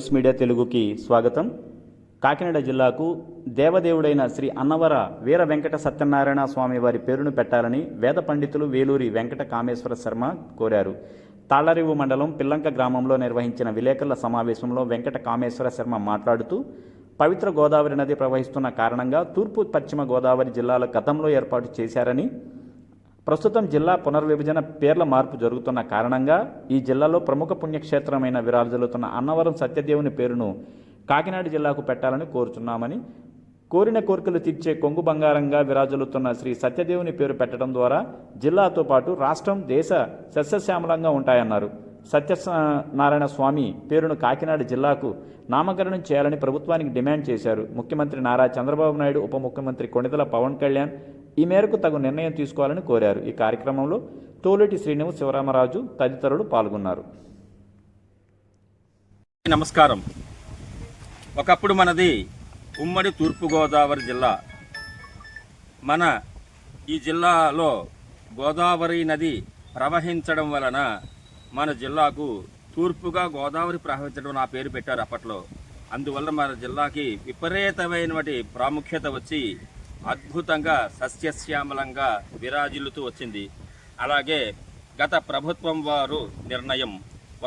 News media తెలుగుకి స్వాగతం. కాకినాడ జిల్లాకు దేవదేవుడైన శ్రీ అన్నవర వీర వెంకట సత్యనారాయణ స్వామి వారి పేరును పెట్టాలని వేద పండితులు వేలూరి వెంకట కామేశ్వర శర్మ కోరారు. తాళ్లరేవు మండలం పిల్లంక గ్రామంలో నిర్వహించిన విలేకరుల సమావేశంలో వెంకట కామేశ్వర శర్మ మాట్లాడుతూ, పవిత్ర గోదావరి నది ప్రవహిస్తున్న కారణంగా తూర్పు పశ్చిమ గోదావరి జిల్లాల గతంలో ఏర్పాటు చేశారని, ప్రస్తుతం జిల్లా పునర్విభజన పేర్ల మార్పు జరుగుతున్న కారణంగా ఈ జిల్లాలో ప్రముఖ పుణ్యక్షేత్రమైన విరాజిల్లుతున్న అన్నవరం సత్యదేవుని పేరును కాకినాడ జిల్లాకు పెట్టాలని కోరుచున్నామని, కోరిన కోరికలు తీర్చే కొంగు బంగారంగా విరాజిల్లుతున్న శ్రీ సత్యదేవుని పేరు పెట్టడం ద్వారా జిల్లాతో పాటు రాష్ట్రం, దేశ సస్యశ్యామలంగా ఉంటాయన్నారు. సత్యనారాయణ స్వామి పేరును కాకినాడ జిల్లాకు నామకరణం చేయాలని ప్రభుత్వానికి డిమాండ్ చేశారు. ముఖ్యమంత్రి నారా చంద్రబాబు నాయుడు, ఉప ముఖ్యమంత్రి కొణిదెల పవన్ కళ్యాణ్ ఈ మేరకు తగు నిర్ణయం తీసుకోవాలని కోరారు. ఈ కార్యక్రమంలో తోలేటి శ్రీనివాస్, శివరామరాజు తదితరులు పాల్గొన్నారు. నమస్కారం. ఒకప్పుడు మనది ఉమ్మడి తూర్పుగోదావరి జిల్లా. మన ఈ జిల్లాలో గోదావరి నది ప్రవహించడం వలన మన జిల్లాకు తూర్పుగా గోదావరి ప్రవహించడం నా పేరు పెట్టారు అప్పట్లో. అందువల్ల మన జిల్లాకి విపరీతమైనటువంటి ప్రాముఖ్యత వచ్చి అద్భుతంగా సస్యశ్యామలంగా విరాజిల్లుతూ వచ్చింది. అలాగే గత ప్రభుత్వం వారు నిర్ణయం,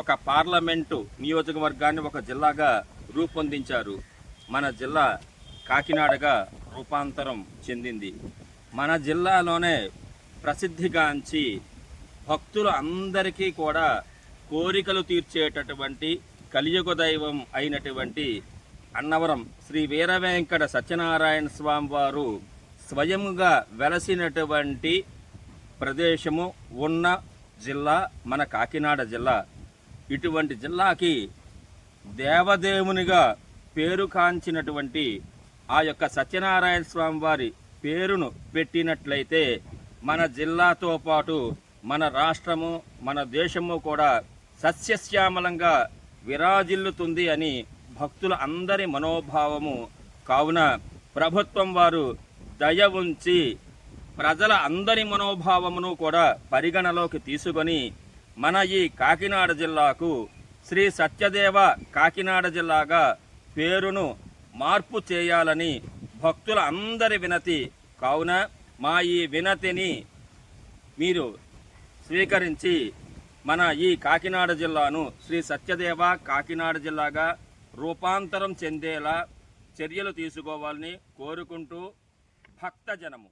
ఒక పార్లమెంటు నియోజకవర్గాన్ని ఒక జిల్లాగా రూపొందించారు. మన జిల్లా కాకినాడగా రూపాంతరం చెందింది. మన జిల్లాలోనే ప్రసిద్ధిగాంచి భక్తులు అందరికీ కూడా కోరికలు తీర్చేటటువంటి కలియుగ దైవం అయినటువంటి అన్నవరం శ్రీ వీర వెంకట సత్యనారాయణ స్వామి వారు స్వయంగా వెలసినటువంటి ప్రదేశము ఉన్న జిల్లా మన కాకినాడ జిల్లా. ఇటువంటి జిల్లాకి దేవదేవునిగా పేరు కాంచినటువంటి ఆ యొక్క సత్యనారాయణ స్వామి వారి పేరును పెట్టినట్లయితే మన జిల్లాతో పాటు మన రాష్ట్రము, మన దేశము కూడా సస్యశ్యామలంగా విరాజిల్లుతుంది అని భక్తుల అందరి మనోభావము. కావున ప్రభుత్వం వారు దయ ఉంచి ప్రజల అందరి మనోభావమును కూడా పరిగణలోకి తీసుకొని మన ఈ కాకినాడ జిల్లాకు శ్రీ సత్యదేవ కాకినాడ జిల్లాగా పేరును మార్పు చేయాలని భక్తుల అందరి వినతి. కావున మా ఈ వినతిని మీరు స్వీకరించి మన ఈ కాకినాడ జిల్లాను శ్రీ సత్యదేవ కాకినాడ జిల్లాగా రూపాంతరం చెందేలా చర్యలు తీసుకోవాలని కోరుకుంటూ భక్తజనము